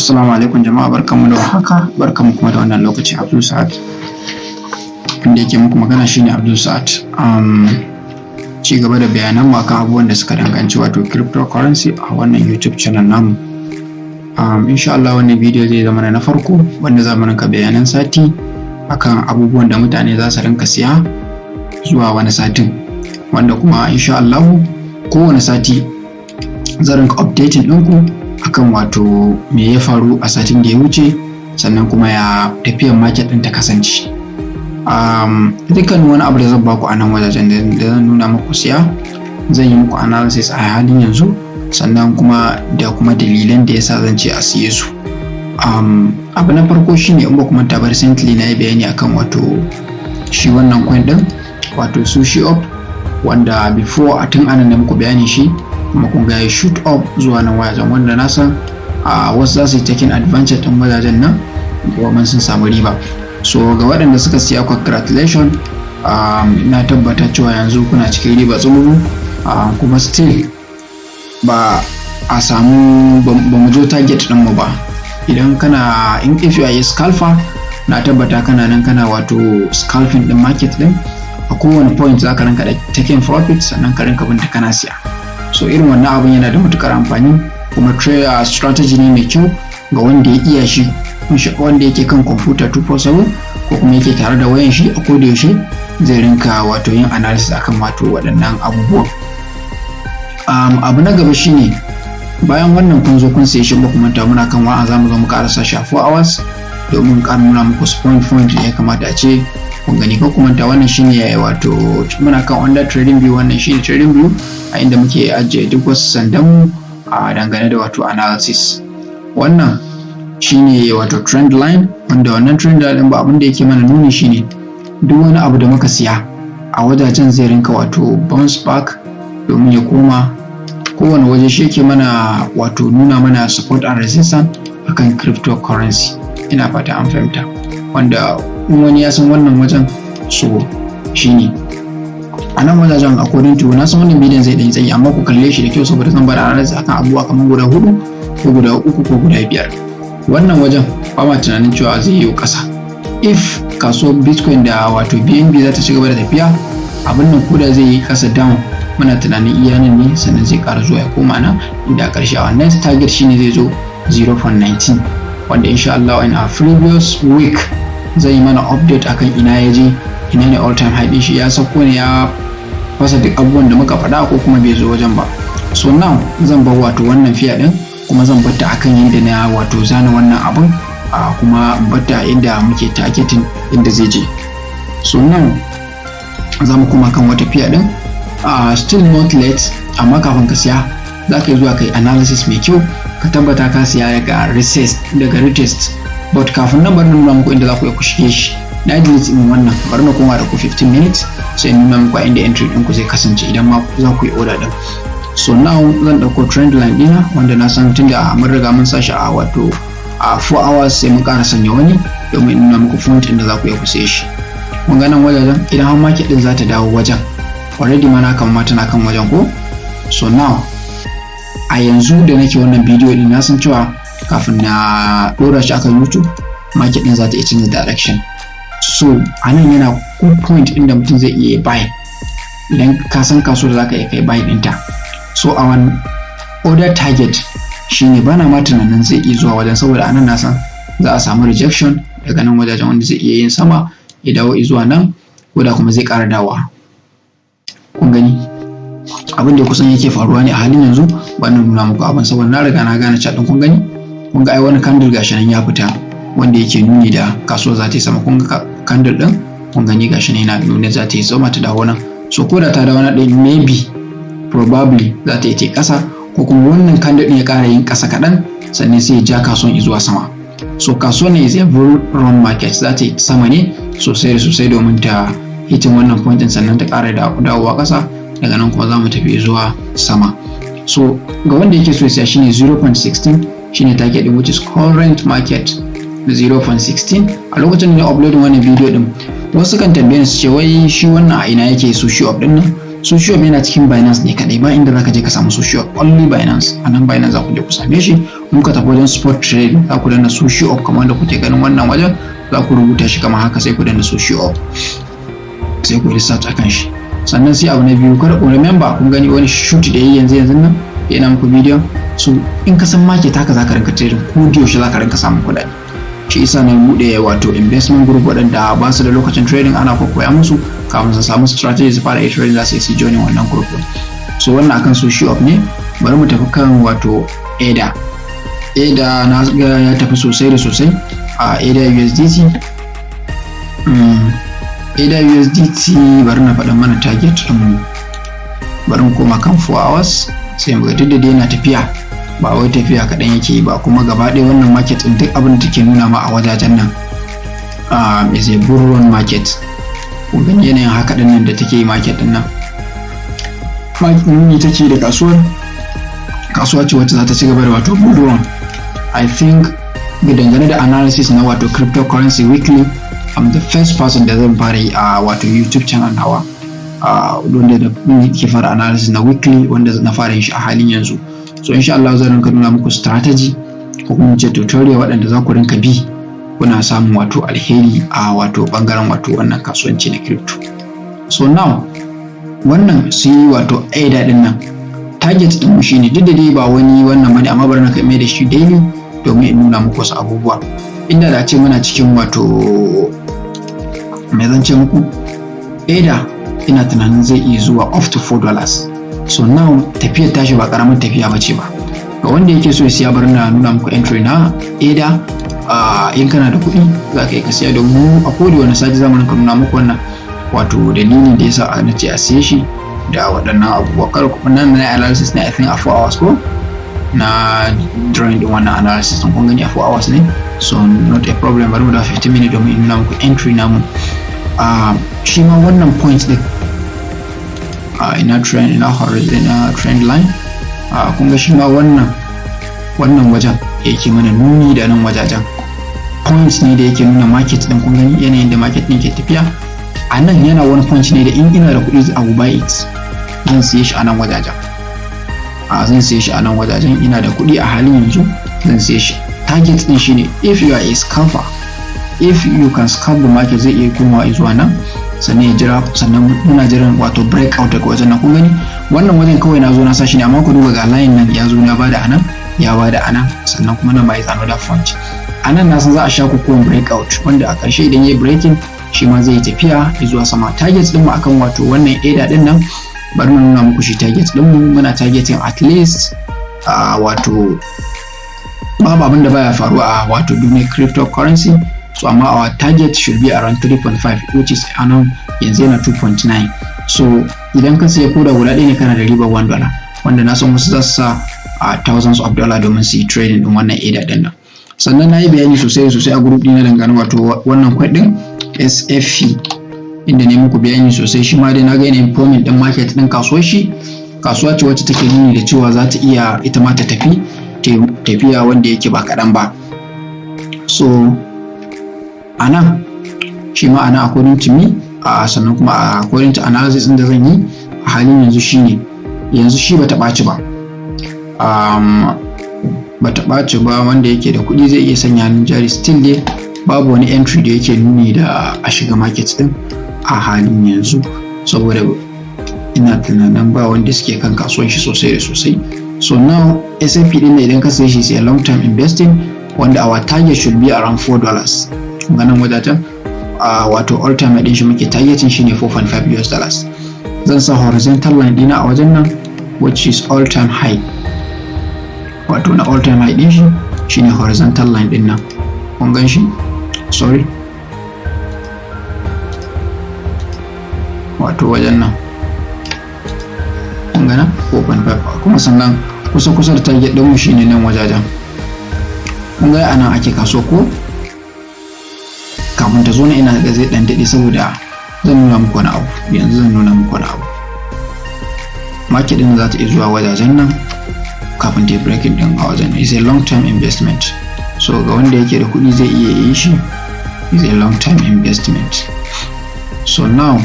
Assalamu alaikum jama'a, barkanmu da haka, barkanmu kuma da wannan lokaci. Abdul Sa'ad inda yake muku magana shine Abdul Sa'ad. Ci gaba da bayanan mu akan abubuwan da suka danganci wato cryptocurrency a wannan YouTube channel namu. Insha Allah wannan bidiyo zai zama na farko wanda za mu rinka bayanan sati akan abubuwan da mutane za su rinka siya zuwa wani satin, wanda kuma insha Allah kowane sati zan rinka updating ɗinku akan wato me ya faru a satin da ya wuce, sannan kuma ya tafiyar market ɗin ta kasance. Dukkan wani abu da zan baku a nan wajajen da zan nuna muku siya, zan yi muku analysis a halin yanzu, sannan kuma da kuma dalilan da yasa zan ce a siye su. Abu na farko shine in ba ku manta ba, recently na yi bayani akan wato shi wannan coin ɗin wato sushi up, wanda before a tun anan da muku bayani shi kuma kun ga ya shoot up zuwa nan wajajen, wanda na san wasu za su yi taking advantage ɗin wajajen nan domin sun samu riba. So ga waɗanda suka siya, congratulation, na tabbata cewa yanzu kuna cikin riba tsumuru, kuma still ba a samu ba mu zo target ɗin mu ba. Idan kana if you are a scalper, na tabbata kana nan kana wato scalping ɗin market ɗin, a kowane point za ka rinka taking profit, sannan ka rinka binta kana siya. So irin wannan abun yana da matukar amfani, kuma strategy ne mai kyau ga wanda ya iya shi, wanda yake kan computer 247 ko kuma yake tare da wayan shi a koda yaushe zai rinka wato yin analysis akan wato waɗannan abubuwan. Abu na gaba shine bayan wannan kun zo kun sayi shi, ba kuma muna kan wa'a za mu zo mu karasa shi a 4 hours domin ƙara nuna muku point da ya kamata a ce kun gani. ko kuma ta wannan shine wato muna kan under trading view, wannan shine trading view a inda muke ajiye duk wasu sandan mu a dangane da wato analysis. Wannan shine wato trend line, wanda wannan trend line ba abin da yake mana nuni shine duk wani abu da muka siya a wajajen zai rinka wato bounce back domin ya koma kowane waje. Shi yake mana wato nuna mana support and resistance akan cryptocurrency. Ina fata an fahimta, wanda in wani ya san wannan wajen, so shine a nan wajajen according to na san wannan bidiyon zai ɗan tsayi, amma ku kalle shi da kyau saboda zan bada analysis akan abubuwa kamar guda 4 ko guda 3 ko guda 5. Wannan wajen ba ma tunanin cewa zai yi ƙasa. If kasuwar bitcoin da wato BNB za ta ci gaba da tafiya, abin nan koda zai yi ƙasa down, muna tunanin iya nan ne, sannan zai ƙara zuwa ya koma nan, inda a ƙarshe a wannan target shine zai zo 0.19, wanda insha Allah in a previous week zai yi mana update akan ina ya je, ina ne all time high din shi, ya sauko ne ya fasa duk abubuwan da muka faɗa ko kuma bai zo wajen ba. So now zan bar wato wannan fiya din, kuma zan batta akan yadda na wato zana wannan abun, kuma batta inda muke targeting inda zai je. So now za mu kuma kan wata fiya din, still not late, amma kafin ka siya za ka yi zuwa kai analysis mai kyau, ka tabbata ka siya daga retest. But kafin nan bari na nuna muku inda za ku iya ku shige shi. Na delete din wannan, bari na koma da ku 15 minutes sai in nuna muku inda entry ɗinku zai kasance idan ma za ku yi order din. So now zan ɗauko trend line ɗina, wanda na san tunda mun riga mun sa shi a wato a 4 hours, sai mun ƙara sanya wani domin in nuna muku point inda za ku iya ku saye shi. Mun ga nan wajajen idan har market ɗin za ta dawo wajen, already ma na kan ma tana kan wajen ko. So now a yanzu da nake wannan bidiyo ɗin, na san cewa kafin na ɗora shi akan YouTube, market ɗin za ta iya canza direction. So a nan yana good point inda mutum zai iya buy idan ka san kasuwar da za ka iya kai buy ɗinta. So our order target shine bana ma tunanin zai iya zuwa wajen, saboda anan na san za a samu rejection daga nan wajajen, wanda zai iya yin sama ya dawo zuwa nan, ko da kuma zai ƙara dawowa. Kun gani abin da kusan yake faruwa ne a halin yanzu. Ba na nuna muku abin saboda na riga na gane chat ɗin. Kun gani, kun ga ai wani candle gashi nan ya fita, wanda yake nuni da kasuwar za ta yi sama. Kun ga candle ɗin, kun gani gashi nan yana nuni za ta yi sama ta dawo nan. So ko da ta dawo nan ɗin, maybe probably za ta yi ta ƙasa, ko kuma wannan candle ɗin ya ƙara yin ƙasa kaɗan, sannan sai ya ja kasuwan zuwa sama. So kasuwar ne is a bull run market, za ta yi sama ne sosai da sosai domin ta hitin wannan point ɗin, sannan ta ƙara dawowa ƙasa, daga nan kuma za mu tafi zuwa sama. So ga wanda yake so ya siya shine 0.16 shine target ɗin, which is current market 0.16. A lokacin da na uploading wannan bidiyo ɗin, wasu kan tambaye su ce wai shi wannan a ina yake so shi up ɗin nan. Socio yana cikin Binance ne kadai, ba inda zaka je ka samu Socio, only Binance. A nan Binance za ku je ku same shi. In ka tafi wajen spot trade za ku danna Socio kamar da kuke ganin wannan wajen, za ku rubuta shi kamar haka sai ku danna Socio, sai ku research akan shi. Sannan sai abu na biyu, kada ku remember kun gani wani shoot da yayi yanzu nan yana muku bidiyon. So in ka san market haka zaka rinka trading, ko da yaushe zaka rinka samun kuɗaɗe. Shi isa na buɗe wato investment group waɗanda ba su da lokacin trading, ana koya musu kafin su samu strategy su fara trading za su yi joining wannan group din. So wannan akan Socio ne. Bari mu tafi kan wato ADA. ADA na ga ya tafi sosai da sosai a ADA USDT. ADA USDT bari na faɗa mana target ɗin. Bari mu koma kan 4 hours sai mu ga duk da yana tafiya, ba wai tafiya kaɗan yake ba, kuma gaba ɗaya wannan market ɗin duk abin da take nuna ma a wajajen nan is a bull run market. Kun gani yanayin haka ɗin nan da take yi market ɗin nan. Market ɗin take da kasuwa ce wacce za ta ci gaba da wato bull run. I think dangane da analysis na wato cryptocurrency weekly, I'm the first person da zan fara yi a wato YouTube channel nawa. Wanda da ke fara analysis na weekly wanda na fara yin shi a halin yanzu. So insha Allah zan rinka nuna muku strategy ko kuma ce tutorial waɗanda za ku rinka bi kuna samun wato alheri a wato bangaren wato wannan kasuwanci na crypto. So now wannan su yi wato ADA din nan, target din mu shine duk da dai ba wani wannan bane, amma bari na kai mai da shi daily domin in nuna muku wasu abubuwa. Inda da ce muna cikin wato me zan ce muku, ADA ina tunanin zai iya zuwa up to $4. So now tafiyar tashi ba karamin tafiya bace ba. Ga wanda yake so ya siya, bari na nuna muku entry na ADA. In kana da kuɗi za ka yi ka siya, domin a koda wani sati za mu rinka nuna muku wannan wato dalilin da yasa na ce a siye shi da waɗannan abubuwa. Kar ku nan na analysis na I think a 4 hours ko na drawing din wannan analysis din kun gani a 4 hours ne, so not a problem. Bari mu da 15 minutes domin in nuna muku entry namu. Shi ma wannan point din ina trend line, kun ga shi ma wannan wajen yake mana nuni da nan wajajen points ne da yake nuna market din. Kun gani yanayin da market din ke tafiya a nan, yana wani point ne da in ina da kuɗi I will buy it, zan siye shi a nan wajajen. Zan siye shi a nan wajajen, ina da kuɗi a halin yanzu zan siye shi. Target din shine if you are a scalper, if you can scalp the market zai iya komawa zuwa nan, sannan ya jira, sannan muna jiran wato breakout daga wajen nan. Kun gani wannan wajen kawai na zo na sa shi ne, amma ku duba ga line nan ya zo ya bada anan, ya bada anan, sannan kuma nan ba ya tsano da point. Anan na san za a sha kukuwan breakout wanda a ƙarshe idan yayi breaking shi ma zai tafiya zuwa sama. Target din mu akan wato wannan ADA din nan, bari mu nuna muku shi target din mu. Muna targeting at least wato babu abin da baya faruwa a wato duniyar cryptocurrency. So amma our target should be around 3.5, which is around yanzu yana 2.9. So idan ka siya koda guda ɗaya ne kana da riba $1, wanda na san wasu za su sa thousands of dollars domin su yi trading din wannan ADA din nan. Sannan na yi bayani sosai a group ɗina dangane wato wannan coin din SFP, inda ne muku bayani sosai. Shi ma dai na ga yanayin forming din market din kasuwa ce wacce take nuni da cewa za ta iya ita ma ta tafiya wanda yake ba kaɗan ba. So anan shi ma ana according to me, sannan kuma according to analysis din da zan yi a halin yanzu shine yanzu shi bata ɓaci ba. Bata ɓaci ba, wanda yake da kuɗi zai iya sanya hannun jari. Still dai babu wani entry da yake nuni da a shiga market din a halin yanzu, saboda ina tunanin ba wanda suke kan kasuwan shi sosai da sosai. So now SAP din idan ka saye shi sai long term investing, wanda our target should be around $4. Ganin wajajen wato all time din shi muke targeting shine $4.5. Zan sa horizontal line dina a wajen nan, which is all time high. Wato na all time high din shi shine horizontal line din nan, kun gan shi, sorry, wato wajen nan kun gana 4.5. kuma sannan kusa da target din mu shine nan wajajen. Kun ga anan ake kaso ko kafin ta zo na ina ga zai dan dade, saboda zan nuna muku wani abu yanzu. Market din za ta iya zuwa wajajen nan kafin ta breaking din a wajen. Is a long term investment, so ga wanda yake da kuɗi zai iya yi shi, is a long term investment. So now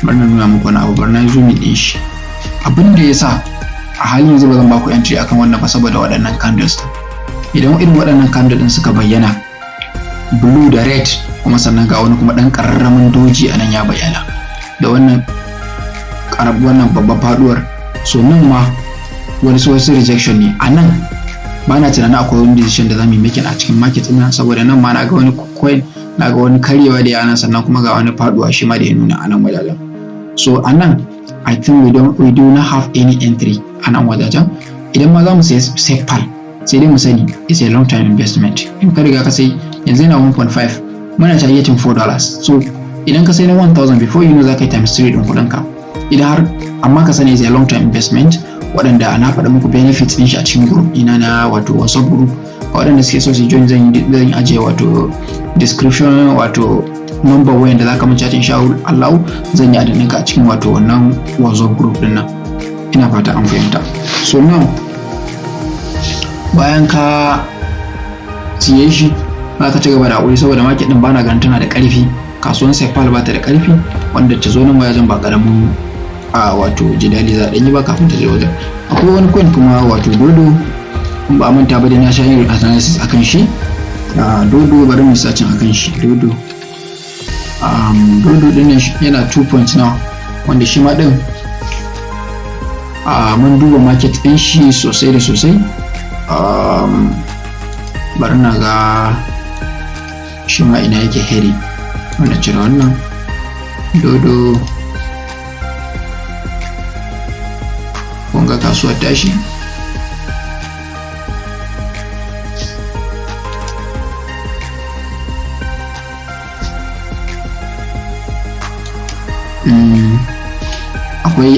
bari na nuna muku wani abu, bari na zoom din shi. Abin da yasa a halin yanzu ba zan baku entry akan wannan ba saboda waɗannan candles. Idan irin waɗannan candle din suka bayyana blue da red, kuma sannan ga wani kuma ɗan ƙararramin doji a nan ya bayyana da wannan babban faduwar, so nan ma wasu rejection ne a nan. Ba na tunanin akwai wani decision da za mu yi making a cikin market ɗin, saboda nan ma na ga wani coin, na ga wani karyewa da yana, sannan kuma ga wani faduwa shi ma da ya nuna a nan wajajen. So a nan I think we do not have any entry a nan wajajen. Idan ma za mu sai pal, sai dai mu sani it's a long term investment. In ka riga ka sai yanzu yana 1.5, muna targeting $4. So idan ka sai na 1000 before you know za ka yi times 3 din kuɗin ka. Idan har amma ka sani it's a long term investment, waɗanda na faɗa muku benefits ɗin shi a cikin group ina na wato WhatsApp group. Waɗanda suke so su join zan ajiye wato description, wato number wayan da za ka mun chat insha Allah zan yi adadin ka a cikin wato wannan WhatsApp group ɗin nan. Ina fata an fahimta. So now bayan ka siye shi za ka ci gaba da haƙuri, saboda market ɗin bana ganin tana da ƙarfi. Kasuwan Sepal ba ta da ƙarfi, wanda ta zo nan wajen ba ƙaramin wato jidali za a ɗanyi ba kafin ta je wajen. Akwai wani coin kuma wato dodo, in ba manta ba dai na sha yin analysis akan shi. Dodo bari mu searching akan shi. Dodo din yana 2 point now, wanda shi ma din mun duba market din shi sosai da sosai. Bari na ga shi ma ina yake heri, wanda cire wannan dodo. Kun ga kasuwar tashi,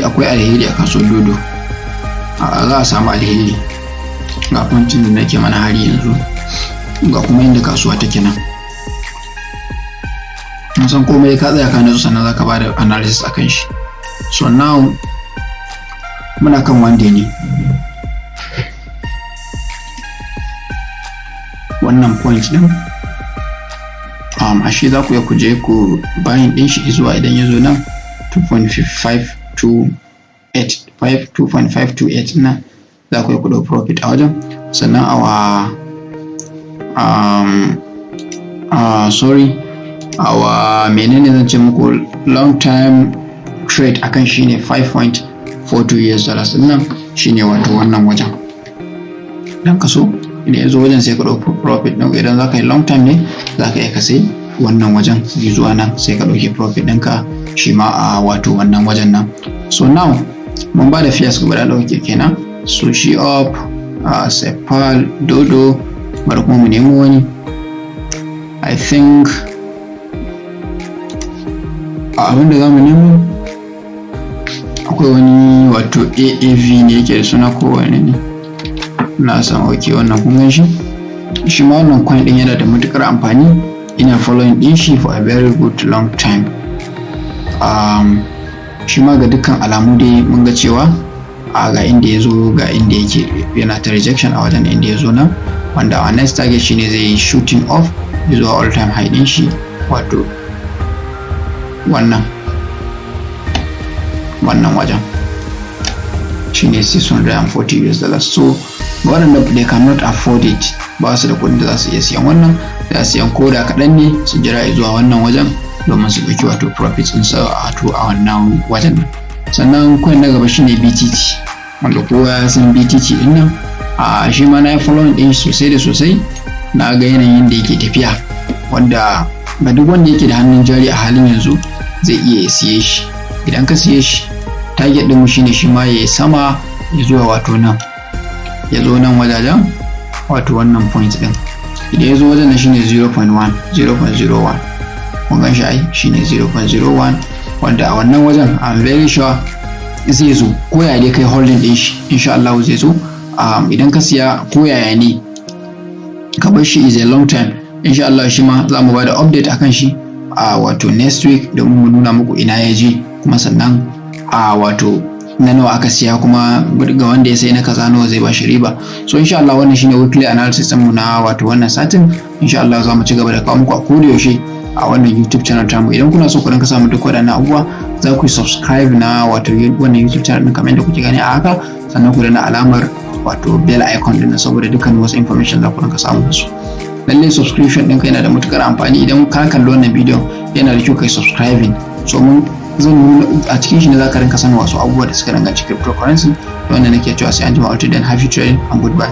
akwai alheri a kasuwar dodo. Za a samu alheri ga kwancin da nake mana hari yanzu, ga kuma inda kasuwa take nan. San komai ka tsaya ka nazo sannan zaka bada analysis akan shi. So now muna kan one day ne, wannan point din ashe za ku iya ku je ku bayin din shi zuwa idan ya zo nan 2.528 nan za ku iya ku dau profit a wajen. Sannan menene zan ce muku long term trade akan shine $5.42 nan shine wato wannan wajen. Dan ka so idan ya zo wajen sai ka ɗauki profit ɗin. Idan za ka yi long term ne za ka iya ka sai wannan wajen zuwa nan sai ka ɗauki profit ɗinka shi ma a wato wannan wajen nan. So now mun ba da fiyas guda ɗauke kenan. So shi up Sepal, dodo, bari kuma mu nemo wani. I think abinda za mu nemo akwai wani wato AAV ne yake da suna, kowane ne na san ok wannan kun gan shi ma wannan coin din yana da matukar amfani. Ina following din shi for a very good long time. Shi ma ga dukkan alamu dai mun ga cewa ga inda ya zo, ga inda yake yana ta rejection a wajen inda ya zo nan, wanda our next target shine zai yi shooting off zuwa all time high din shi, wato wannan wajen shine $640. So waɗanda they cannot afford it, ba su da kuɗin da za su iya siyan wannan, za su siyan koda kaɗan ne su jira zuwa wannan wajen domin su ɗauki wato profits ɗin sa a wannan wajen nan. Sannan coin na gaba shine BTT, wanda kowa ya san BTT ɗin nan. Shi ma na yi following ɗin sosai da sosai, na ga yanayin da yake tafiya, wanda ga duk wanda yake da hannun jari a halin yanzu zai iya siye shi. Idan ka siye shi, target ɗinmu shine shi ma ya sama ya zuwa wato nan, ya zo nan wajajen wato wannan point ɗin. Idan ya zo wajen nan shine 0.01, kun gan shi ai shine 0.01, wanda a wannan wajen I'm very sure zai zo, ko ya dai kai holding ɗin shi insha Allah zai zo. Idan ka siya ko yaya ne ka bar shi is a long time, insha Allah shi ma za mu bada update akan shi wato next week domin mu nuna muku ina ya je, kuma sannan wato na nawa aka siya, kuma ga wanda ya sai na kaza nawa zai bashi riba. So insha Allah wannan shine weekly analysis mu na wato wannan satin. Insha Allah za mu ci gaba da kawo muku a koda yaushe a wannan YouTube channel tamu. Idan kuna so ku rinka samu duk waɗannan abubuwa za ku yi subscribe na wato wannan YouTube channel din kamar yadda kuke gani a haka, sannan ku danna alamar wato bell icon din saboda dukkan wasu information za ku rinka samu da su. Lallai subscription ɗinka yana da matukar amfani. Idan ka kalli wannan bidiyon yana da kyau kai subscribing, so mun zan nuna a cikin shi ne za ka rinka sanin wasu abubuwa da suka danganci cryptocurrency. Wannan nake cewa sai an jima, until then, happy trading and goodbye.